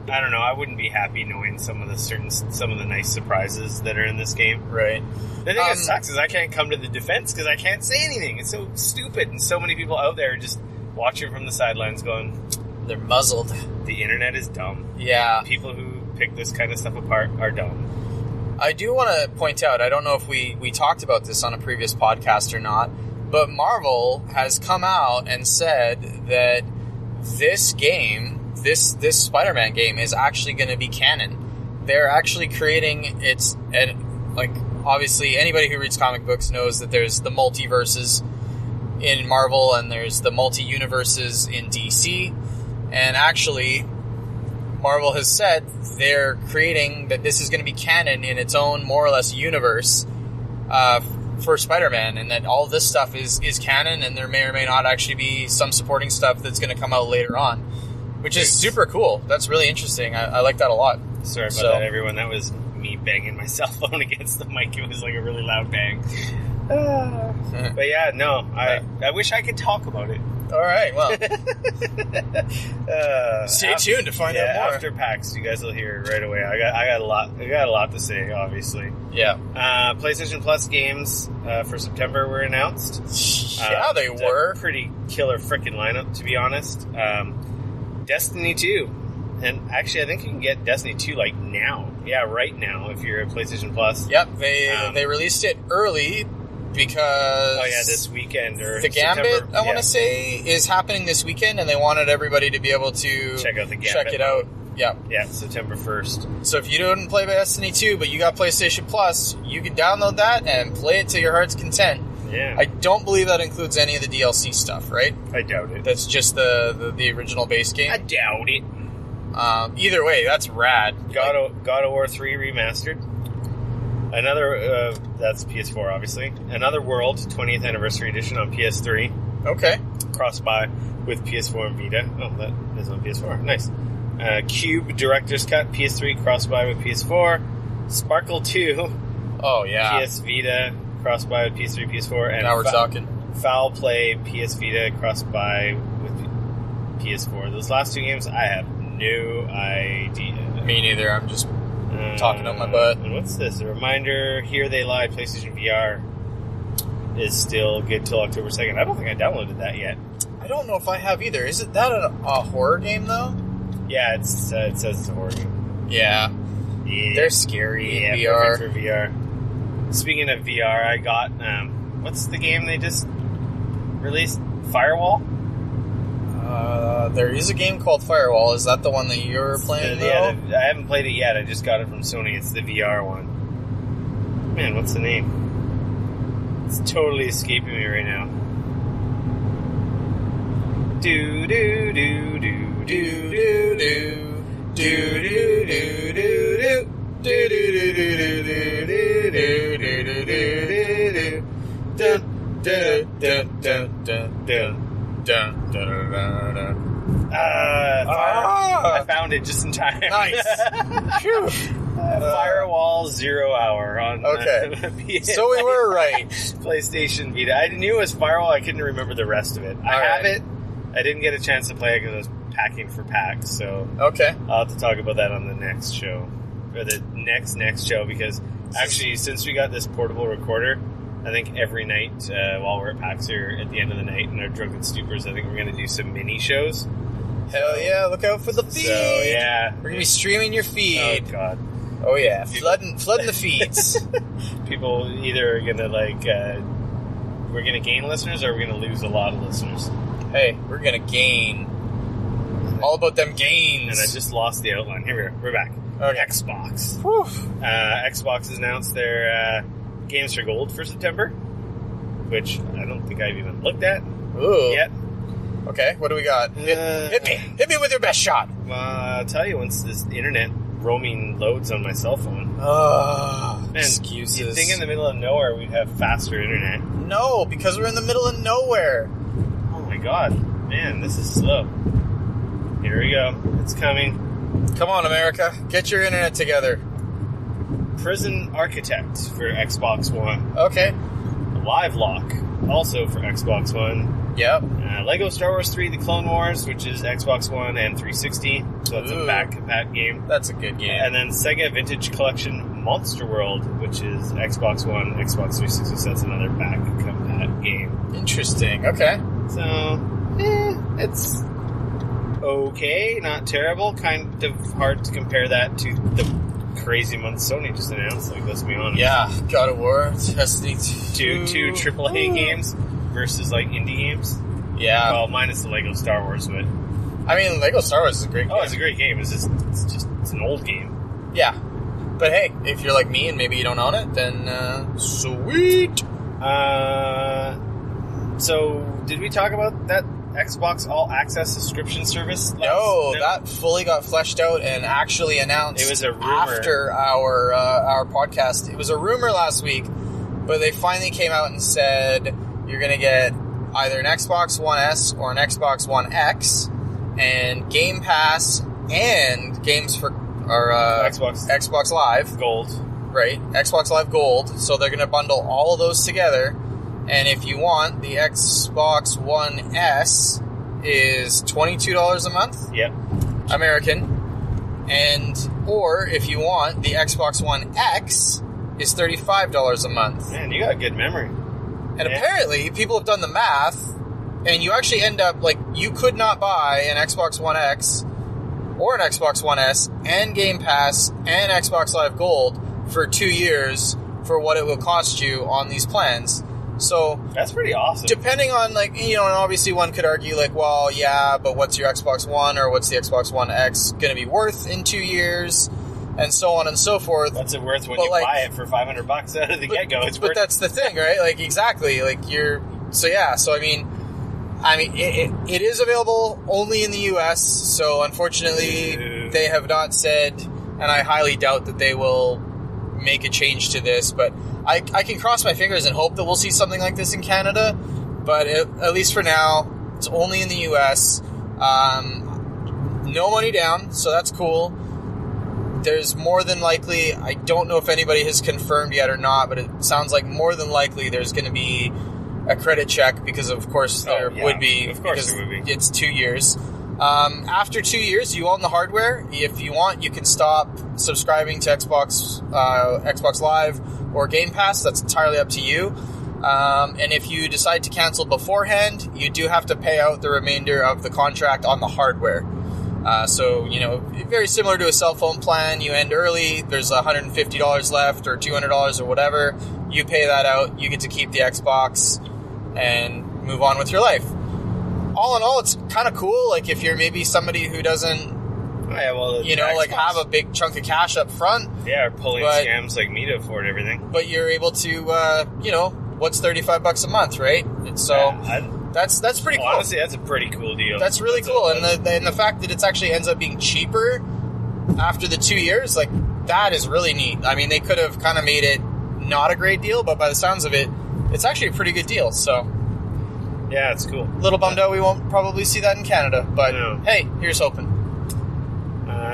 I don't know. I wouldn't be happy knowing some of the nice surprises that are in this game. Right. The thing that sucks is I can't come to the defense because I can't say anything. It's so stupid, and so many people out there are just watching from the sidelines going, they're muzzled. The internet is dumb. Yeah. People who pick this kind of stuff apart are dumb. I do want to point out, I don't know if we talked about this on a previous podcast or not, but Marvel has come out and said that this game, this Spider-Man game, is actually going to be canon. They're actually creating obviously anybody who reads comic books knows that there's the multiverses in Marvel and there's the multi-universes in DC, and actually Marvel has said they're creating that this is going to be canon in its own more or less universe for Spider-Man, and that all this stuff is canon, and there may or may not actually be some supporting stuff that's going to come out later on, which is super cool. That's really interesting. I like that a lot. Sorry about that, everyone. That was me banging my cell phone against the mic. It was a really loud bang. But yeah, no, I wish I could talk about it. All right, well, stay tuned to find out more. After PAX, you guys will hear right away. I got a lot to say, obviously. Yeah. PlayStation Plus games for September were announced. Yeah, they were. Pretty killer frickin' lineup, to be honest. Destiny 2. And actually, I think you can get Destiny 2 now. Yeah, right now, if you're a PlayStation Plus. Yep, they released it early because... this weekend. Or the Gambit, I want to say, is happening this weekend, and they wanted everybody to be able to check out the Gambit. Check it out. Yeah. Yeah, September 1st. So if you didn't play Destiny 2, but you got PlayStation Plus, you can download that and play it to your heart's content. Yeah. I don't believe that includes any of the DLC stuff, right? I doubt it. That's just the original base game. I doubt it. Either way, that's rad. God of War 3 remastered. Another, that's PS4, obviously. Another World 20th Anniversary Edition on PS3. Okay. Cross-buy with PS4 and Vita. Oh, that is on PS4. Nice. Cube Director's Cut, PS3, cross-buy with PS4. Sparkle 2. Oh, yeah. PS Vita, cross-buy with PS3, PS4. And now we're talking. Foul Play, PS Vita, cross-buy with PS4. Those last two games, I have no idea. Me neither. I'm just talking on my butt. And what's this? A reminder, Here They Lie, PlayStation VR is still good till October 2nd. I don't think I downloaded that yet. I don't know if I have either. Is it that a horror game, though? Yeah, it says it's a horror game. Yeah. They're scary in VR. Perfect for VR. Speaking of VR, I got, what's the game they just released? Firewall? There is a game called Firewall. Is that the one that you're playing, though? Yeah, I haven't played it yet. I just got it from Sony. It's the VR one. Man, what's the name? It's totally escaping me right now. Do do do do do do do do do do I found it just in time. Nice. Firewall 0 Hour on So we were right. PlayStation Vita. I knew it was Firewall. I couldn't remember the rest of it. I have it. I didn't get a chance to play it because I was packing for PAX. So okay, I'll have to talk about that on the next show, or the next show. Because actually, since we got this portable recorder, I think every night while we're at PAX or at the end of the night in our drunken stupors, I think we're going to do some mini shows. Hell yeah! Look out for the feed. So yeah, we're gonna be streaming your feed. Oh god. Oh yeah, flooding the feeds. People either are gonna we're gonna gain listeners, or we're gonna lose a lot of listeners. Hey, we're gonna gain. All about them gains. And I just lost the outline. Here we're back. Okay. Xbox. Whew. Xbox has announced their Games for Gold for September, which I don't think I've even looked at yet. Okay, what do we got? Hit me with your best shot. I'll tell you once this internet roaming loads on my cell phone. Man, excuses. You'd think in the middle of nowhere we'd have faster internet. No, because we're in the middle of nowhere. Oh my god. Man, this is slow. Here we go. It's coming. Come on, America. Get your internet together. Prison Architect for Xbox One. Okay. Live Lock, also for Xbox One. Yep. Lego Star Wars 3 The Clone Wars, which is Xbox One and 360. So that's a back-to-back game. That's a good game. And then Sega Vintage Collection Monster World, which is Xbox One, Xbox 360. So that's another back-to-back game. Interesting. Okay. So, it's okay, not terrible. Kind of hard to compare that to the crazy month Sony just announced. Like, let's be honest. Yeah, God of War, Destiny 2 AAA games versus like indie games. Yeah. Well, minus the Lego Star Wars, but I mean, Lego Star Wars is a great game. Oh, it's a great game. It's an old game. Yeah. But hey, if you're like me and maybe you don't own it, then sweet. So did we talk about that Xbox All Access subscription service? No, that fully got fleshed out and actually announced. It was a rumor after our podcast. It was a rumor last week, but they finally came out and said you're going to get either an Xbox One S or an Xbox One X, and Game Pass and games for Xbox Live Gold, right? Xbox Live Gold. So they're going to bundle all of those together. And if you want, the Xbox One S is $22 a month. Yep. American. Or if you want, the Xbox One X is $35 a month. Man, you got a good memory. And apparently, people have done the math, and you actually end up, you could not buy an Xbox One X or an Xbox One S and Game Pass and Xbox Live Gold for 2 years for what it will cost you on these plans. So that's pretty awesome. Depending on, and obviously one could argue, well, yeah, but what's your Xbox One or what's the Xbox One X going to be worth in 2 years? Yeah. and so on and so forth. What's it worth when But, you like, buy it for $500 out of the get-go? It's But worth. that's the thing, right? Like, exactly. Like, so I mean, it is available only in the U.S., so unfortunately they have not said, and I highly doubt that they will make a change to this, but I can cross my fingers and hope that we'll see something like this in Canada, but at least for now, it's only in the U.S. No money down, so that's cool. There's more than likely, I don't know if anybody has confirmed yet or not, but it sounds like more than likely there's going to be a credit check, because of course there would be. Of course there would be. It's 2 years. After 2 years, you own the hardware. If you want, you can stop subscribing to Xbox Live or Game Pass. That's entirely up to you. And if you decide to cancel beforehand, you do have to pay out the remainder of the contract on the hardware. So, very similar to a cell phone plan. You end early, there's $150 left or $200 or whatever. You pay that out, you get to keep the Xbox and move on with your life. All in all, it's kind of cool. Like, if you're maybe somebody who doesn't, have a big chunk of cash up front. Yeah, or pulling scams like me to afford everything. But you're able to, what's $35 a month, right? So that's pretty cool. Honestly, that's a pretty cool deal. That's really cool. And the fact that it actually ends up being cheaper after the 2 years, like, that is really neat. I mean, they could have kind of made it not a great deal, but by the sounds of it, it's actually a pretty good deal. So, yeah, it's cool. Little bummed out we won't probably see that in Canada, but hey, here's hoping.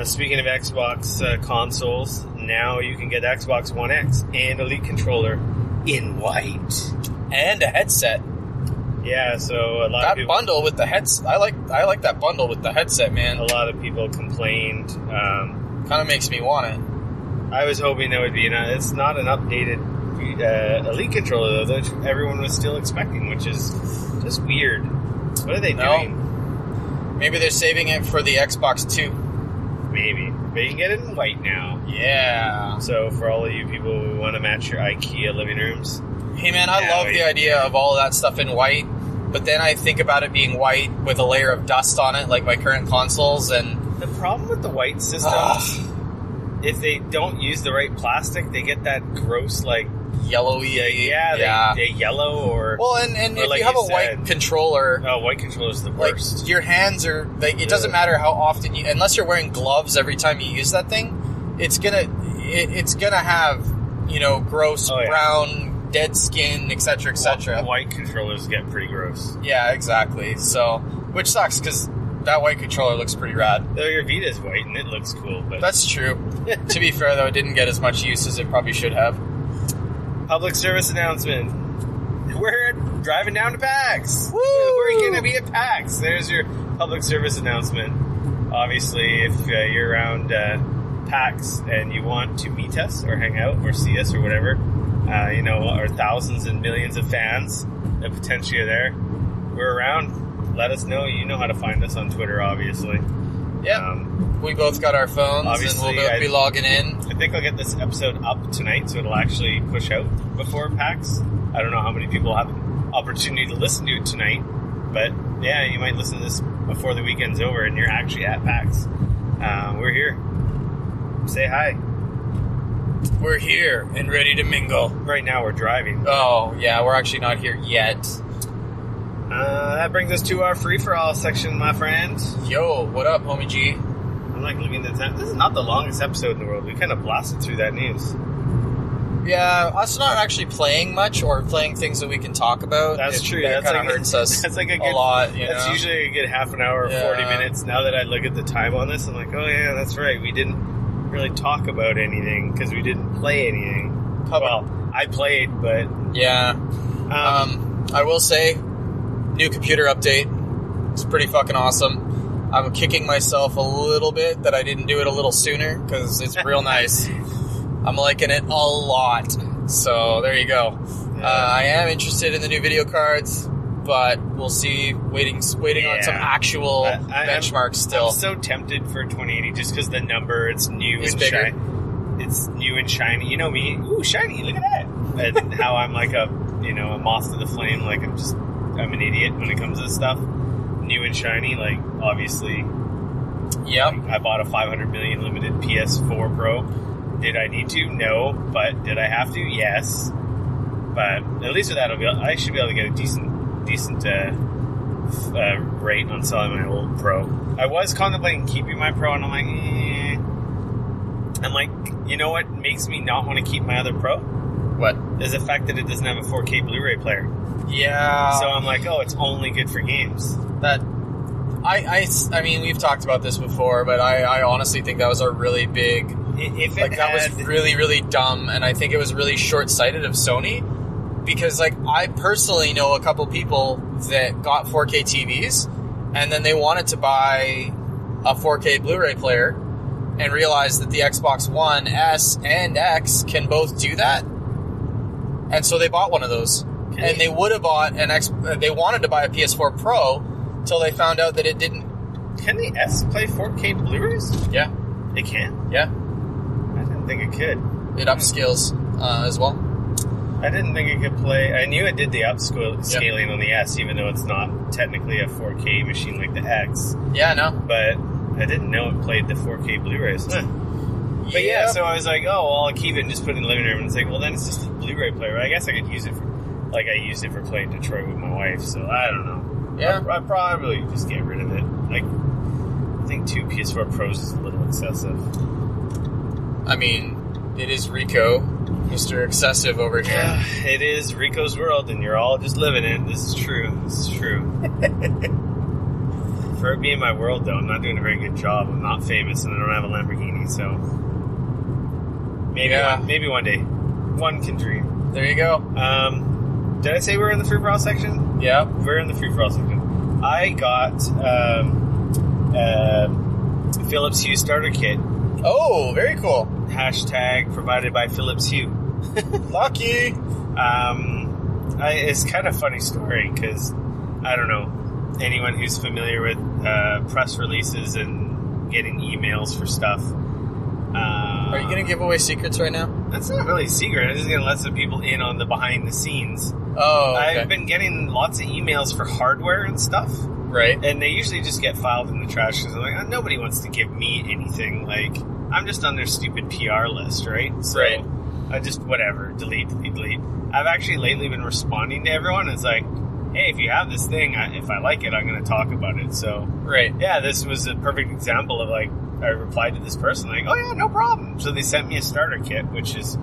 Speaking of Xbox consoles, now you can get Xbox One X and Elite controller in white and a headset. Yeah, so a lot of people, bundle with the headset. I like that bundle with the headset, man. A lot of people complained. Kind of makes me want it. I was hoping that would be it's not an updated Elite controller though that everyone was still expecting, which is just weird. What are they doing? Maybe they're saving it for the Xbox 2. Maybe. But you can get it in white now. Yeah. So for all of you people who want to match your IKEA living rooms. Hey man, I love the idea of all of that stuff in white, but then I think about it being white with a layer of dust on it, like my current consoles, and the problem with the white systems, if they don't use the right plastic, they get that gross, like, yellowy. They yellow or... Well, and if like you have a white controller... Oh, white controller's the worst. Like, your hands are... Like, it doesn't matter how often you... Unless you're wearing gloves every time you use that thing, it's gonna have, gross brown, dead skin, etc., etc. White controllers get pretty gross. Yeah, exactly. So, which sucks, because that white controller looks pretty rad. Though your Vita's white, and it looks cool, but... That's true. To be fair, though, it didn't get as much use as it probably should have. Public service announcement. We're driving down to PAX. Woo! We're going to be at PAX. There's your public service announcement. Obviously, if you're around PAX and you want to meet us or hang out or see us or whatever, our thousands and millions of fans that potentially are there, we're around. Let us know. You know how to find us on Twitter, obviously. Yeah. We both got our phones, obviously, and we'll both be logging in. I think I'll get this episode up tonight, so it'll actually push out before PAX. I don't know how many people have an opportunity to listen to it tonight, but yeah, you might listen to this before the weekend's over and you're actually at PAX. We're here. Say hi. We're here and ready to mingle. Right now we're driving. Oh, yeah, we're actually not here yet. That brings us to our free-for-all section, my friend. Yo, what up, homie G? I'm like looking at the time. This is not the longest episode in the world. We kind of blasted through that news. Yeah, us not actually playing much or playing things that we can talk about. That's true. That kind of hurts us that's like a lot. That's usually a good half an hour or 40 minutes. Now that I look at the time on this, I'm like, oh yeah, that's right. We didn't really talk about anything because we didn't play anything. Well, I played, but... Yeah. I will say, new computer update. It's pretty fucking awesome. I'm kicking myself a little bit that I didn't do it a little sooner because it's real nice. I'm liking it a lot. So there you go. I am interested in the new video cards, but we'll see. Waiting on some actual benchmarks still. I'm so tempted for 2080 just because the number, it's new and bigger. shiny. It's new and shiny. You know me. Ooh, shiny. Look at that. And how I'm like a moth to the flame. Like I'm an idiot when it comes to this stuff. New and shiny, like obviously Yep. Like, I bought a 500 million limited PS4 Pro. Did I need to? No. But did I have to? Yes. But at least with that, I should be able to get a decent rate on selling my old Pro. I was contemplating keeping my Pro, and I'm like, I'm like, you know what makes me not want to keep my other Pro? What? Is the fact that it doesn't have a 4K Blu-ray player. Yeah. So I'm like, oh, it's only good for games. That, I mean, we've talked about this before, but I honestly think that was a really big, that was really, really dumb, and I think it was really short-sighted of Sony, because, like, I personally know a couple people that got 4K TVs, and then they wanted to buy a 4K Blu-ray player, and realized that the Xbox One S and X can both do that, and so they bought one of those. Okay. And they would have bought they wanted to buy a PS4 Pro till they found out that it didn't. Can the S play 4K Blu-rays? Yeah. It can? Yeah. I didn't think it could. It upscales as well. I didn't think it could play. I knew it did the upscaling on the S, even though it's not technically a 4K machine like the X. Yeah, no. But I didn't know it played the 4K Blu-rays. Huh. But yeah, so I was like, oh, well, I'll keep it and just put it in the living room. And it's like, well, then it's just a Blu-ray player. I guess I could use it for, like, I used it for playing Detroit with my wife, so I don't know. Yeah. I'd probably just get rid of it. Like, I think 2 PS4 Pros is a little excessive. I mean, it is Rico, Mr. Excessive over here. Yeah, it is Rico's world, and you're all just living it. This is true. This is true. For it being my world, though, I'm not doing a very good job. I'm not famous, and I don't have a Lamborghini, so maybe one day. One can dream. There you go. Did I say we're in the free-for-all section? Yeah. We're in the free-for-all section. I got Philips Hue starter kit. Oh, very cool. Hashtag provided by Philips Hue. Lucky. It's kind of a funny story because, I don't know, anyone who's familiar with press releases and getting emails for stuff. Are you going to give away secrets right now? That's not really a secret. I'm just going to let some people in on the behind the scenes. Oh, okay. I've been getting lots of emails for hardware and stuff. Right. And they usually just get filed in the trash because like, oh, nobody wants to give me anything. Like, I'm just on their stupid PR list, right? So right. I just, whatever, delete. I've actually lately been responding to everyone. It's like, hey, if you have this thing, if I like it, I'm going to talk about it. So, right. Yeah, this was a perfect example of, like, I replied to this person, like, oh, yeah, no problem. So they sent me a starter kit, which is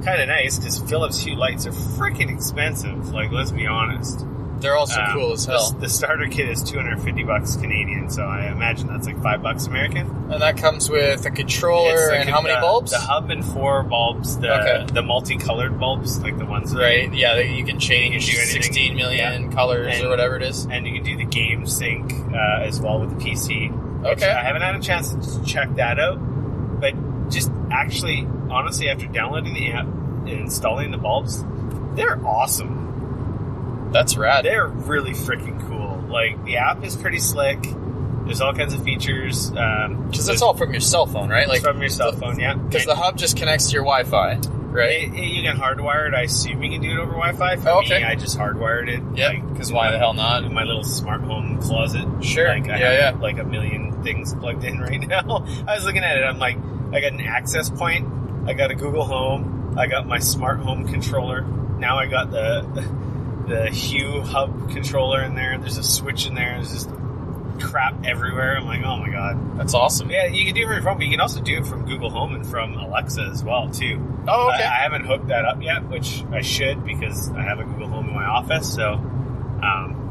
kind of nice because Philips Hue lights are freaking expensive. Like, let's be honest. They're also cool as hell. The starter kit is $250 Canadian, so I imagine that's like $5 American. And that comes with a controller and how many bulbs? The hub and 4 bulbs, the multicolored bulbs, like the ones that yeah, that you can change 16 million colors or whatever it is. And you can do the game sync as well with the PC. Okay. I haven't had a chance to check that out, but just actually, honestly, after downloading the app and installing the bulbs, they're awesome. That's rad. They're really freaking cool. Like, the app is pretty slick. There's all kinds of features. Because that's all from your cell phone, right? Like from your cell phone, yeah. Because the hub just connects to your Wi-Fi, right? You can hardwire it. I assume you can do it over Wi-Fi. For me, I just hardwired it. Yeah, because why the hell not? In my little smart home closet. Sure, I have like a million things plugged in right now. I was looking at it. I'm like, I got an access point. I got a Google Home. I got my smart home controller. Now I got the Hue hub controller in there. There's a switch in there. There's just crap everywhere. I'm like, oh my god, that's awesome. Yeah, you can do it from your phone, but you can also do it from Google Home and from Alexa as well too. Oh, okay. I haven't hooked that up yet, which I should because I have a Google Home in my office, so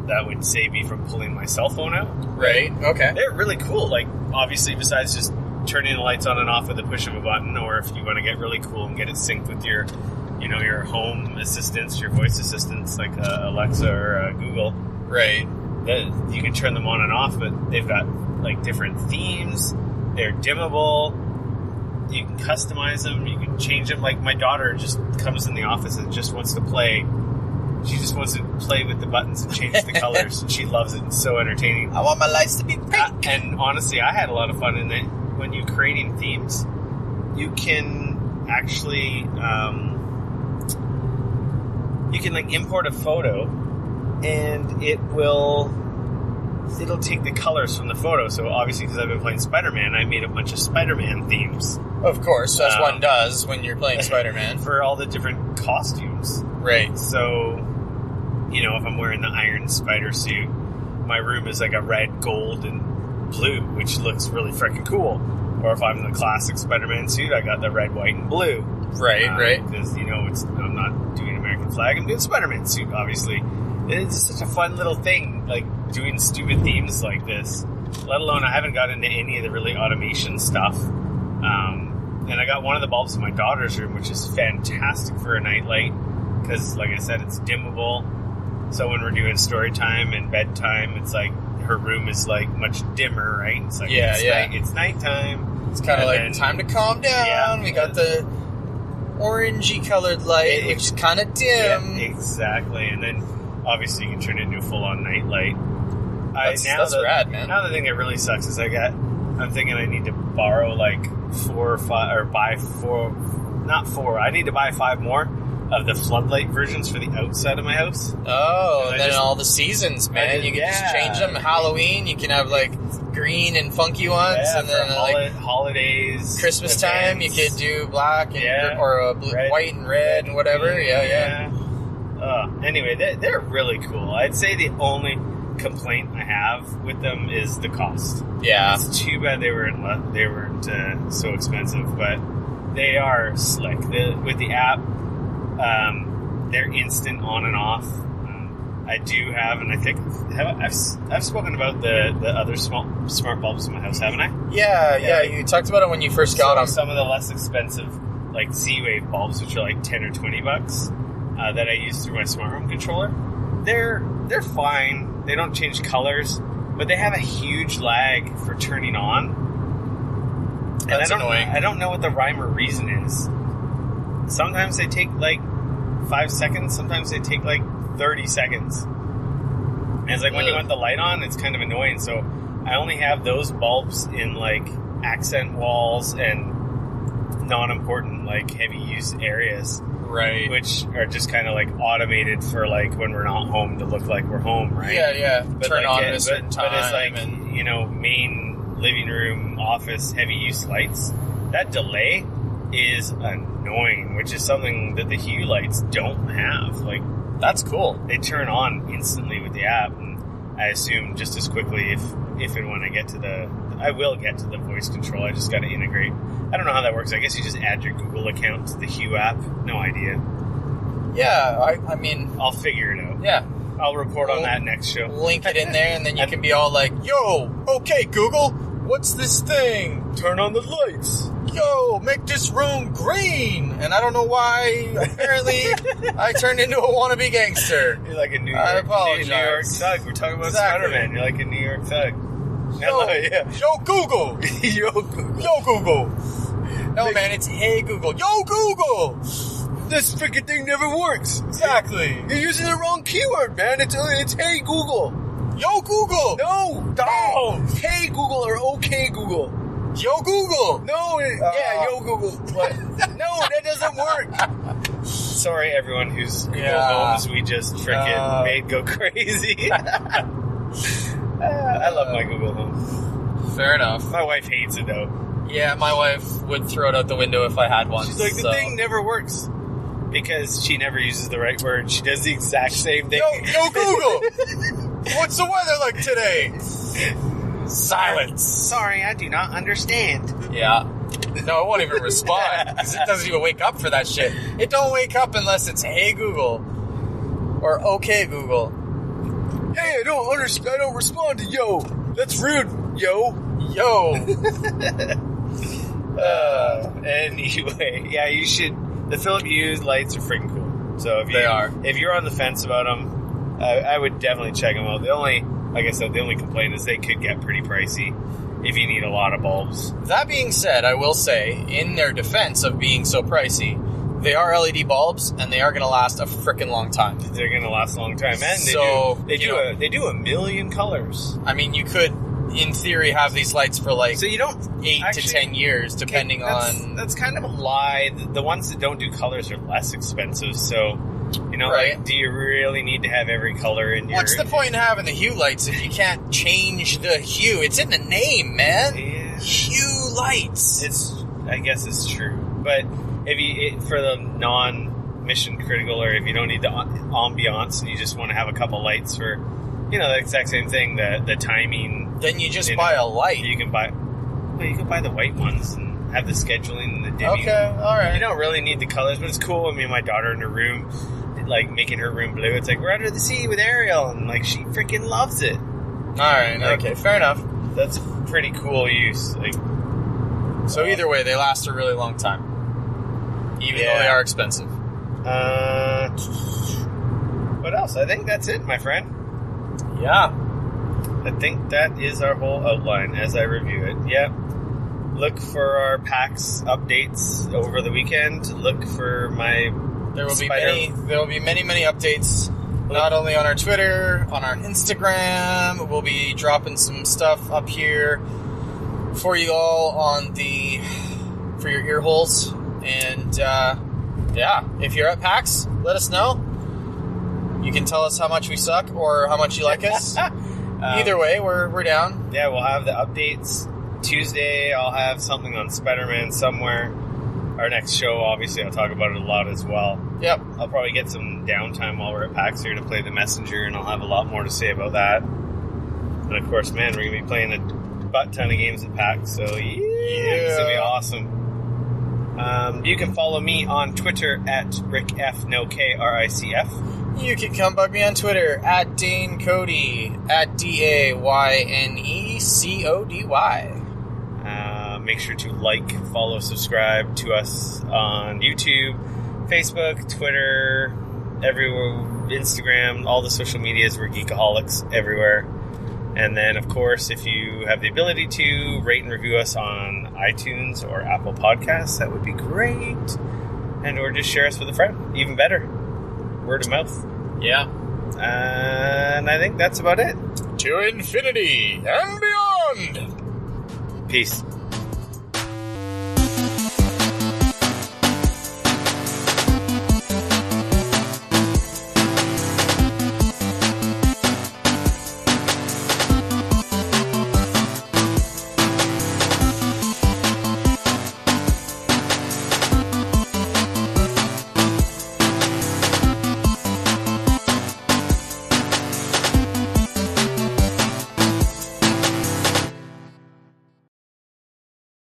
that would save me from pulling my cell phone out. Right. Okay. They're really cool. Like, obviously, besides just turning the lights on and off with the push of a button, or if you want to get really cool and get it synced with your your home assistants, your voice assistants, like Alexa or Google. Right. You can turn them on and off, but they've got, like, different themes. They're dimmable. You can customize them. You can change them. Like, my daughter just comes in the office and just wants to play. She just wants to play with the buttons and change the colors. And she loves it. It's so entertaining. I want my lights to be pink. And honestly, I had a lot of fun in it. When you're creating themes, you can actually... you can, like, import a photo, and it will it'll take the colors from the photo. So obviously, because I've been playing Spider-Man, I made a bunch of Spider-Man themes. Of course, as one does when you're playing Spider-Man. For all the different costumes. Right. So, you know, if I'm wearing the Iron Spider suit, my room is like a red, gold, and blue, which looks really freaking cool. Or if I'm in the classic Spider-Man suit, I got the red, white, and blue. Right. Because, you know, I'm not doing American flag, I'm doing Spider-Man suit, obviously. It's such a fun little thing, like, doing stupid themes like this. Let alone, I haven't got into any of the really automation stuff. And I got one of the bulbs in my daughter's room, which is fantastic for a nightlight. Because, like I said, it's dimmable. So when we're doing story time and bedtime, it's like, her room is, like, much dimmer, right? It's like, it's nighttime. It's kind of like, time to calm down. Yeah, we got the orangey colored light, which is kind of dim. Yeah, exactly. And then, obviously, you can turn it into a full-on nightlight. That's rad, man. Now the thing that really sucks is I'm thinking I need to borrow, like, 4 or 5, or buy 4, not 4, I need to buy 5 more of the floodlight versions for the outside of my house. Oh, and then all the seasons, man. You can just change them. Halloween, you can have, like, green and funky ones. Yeah, and then, like, holidays. Christmas time, you could do black and or blue, white and red and whatever. Yeah. Anyway, they're really cool. I'd say the only complaint I have with them is the cost. Yeah. It's too bad they weren't so expensive, but they are slick. With the app, they're instant on and off. I do have, and I think I've spoken about the other smart bulbs in my house, haven't I? Yeah. You talked about it when you first got them. Some of the less expensive, like Z-Wave bulbs, which are like $10 or $20, that I use through my smart home controller. They're fine. They don't change colors, but they have a huge lag for turning on. That's annoying. I don't know what the rhyme or reason is. Sometimes they take like 5 seconds. Sometimes they take like 30 seconds. And it's like when you want the light on, it's kind of annoying. So I only have those bulbs in like accent walls and non-important, like heavy use areas. Right. Which are just kind of like automated for like when we're not home to look like we're home, right? Yeah. But turn like, on at a certain time. But it's like, you know, main living room, office, heavy use lights. That delay is annoying, which is something that the Hue lights don't have. Like, that's cool. They turn on instantly with the app, and I assume just as quickly if and when I will get to the voice control. I just got to integrate. I don't know how that works. I guess you just add your Google account to the Hue app. No idea. Yeah, I mean, I'll figure it out. Yeah. I'll report on that next show. Link it in there, and then you can be all like, yo, okay, Google, what's this thing? Turn on the lights. Yo, make this room green. And I don't know why, apparently, I turned into a wannabe gangster. You're like a New I York apologize. thug. We're talking about Exactly. Spider-Man. You're like a New York thug. Yo, Google. Yo, Google. Yo, Google. No, man, it's hey, Google. Yo, Google. This freaking thing never works. Exactly. You're using the wrong keyword, man. It's hey, Google. Yo, Google. No. Hey, Google or okay, Google. Yo, Google. No. Yo, Google. What? No, that doesn't work. Sorry, everyone whose Google homes we just freaking made go crazy. I love my Google home. Fair enough. My wife hates it, though. Yeah, my wife would throw it out the window if I had one. She's like, the thing never works. Because she never uses the right word. She does the exact same thing. Yo, Google! What's the weather like today? Silence. Sorry, I do not understand. Yeah. No, it won't even respond. Because it doesn't even wake up for that shit. It don't wake up unless it's hey, Google. Or okay, Google. Hey, I don't respond to yo. That's rude, yo. Anyway, yeah, you should. The Philips Hue lights are freaking cool. So if you're on the fence about them, I would definitely check them out. Like I said, the only complaint is they could get pretty pricey if you need a lot of bulbs. That being said, I will say, in their defense of being so pricey, they are LED bulbs, and they are going to last a freaking long time. They're going to last a long time, and they do a million colors. I mean, you could, in theory, have these lights for like 8 to 10 years, depending on. That's kind of a lie. The ones that don't do colors are less expensive. So You know, Right. like, do you really need to have every color in your... What's the point in having the hue lights if you can't change the hue? It's in the name, man. Yeah. Hue lights. I guess it's true. But for the non-mission critical, or if you don't need the ambiance and you just want to have a couple lights for, the exact same thing, the timing... Then you just buy a light. You can buy the white ones and have the scheduling and the dimming. Okay, alright. You don't really need the colors, but it's cool. I mean, my daughter in her room, like, making her room blue. It's like, we're under the sea with Ariel, and, like, she freaking loves it. Alright, Like, okay, fair enough. That's pretty cool use. Like, So either way, they last a really long time. Even though they are expensive. What else? I think that's it, my friend. Yeah. I think that is our whole outline as I review it. Yep. Look for our PAX updates over the weekend. Look for my... There will be many updates, not only on our Twitter, on our Instagram. We'll be dropping some stuff up here for you all for your ear holes. And if you're at PAX, let us know. You can tell us how much we suck or how much you like us. Either way, we're down. Yeah, we'll have the updates. Tuesday, I'll have something on Spider-Man somewhere. Our next show, obviously, I'll talk about it a lot as well. Yep. I'll probably get some downtime while we're at PAX here to play the Messenger, and I'll have a lot more to say about that. And of course, man, we're going to be playing a butt ton of games at PAX, so it's going to be awesome. You can follow me on Twitter at RickF, You can come bug me on Twitter at Dane Cody, at DAYNECODY. Make sure to like, follow, subscribe to us on YouTube, Facebook, Twitter, everywhere, Instagram, all the social medias. We're Geekoholics everywhere. And then, of course, if you have the ability to rate and review us on iTunes or Apple Podcasts, that would be great. And or just share us with a friend. Even better. Word of mouth. Yeah. And I think that's about it. To infinity and beyond. Peace.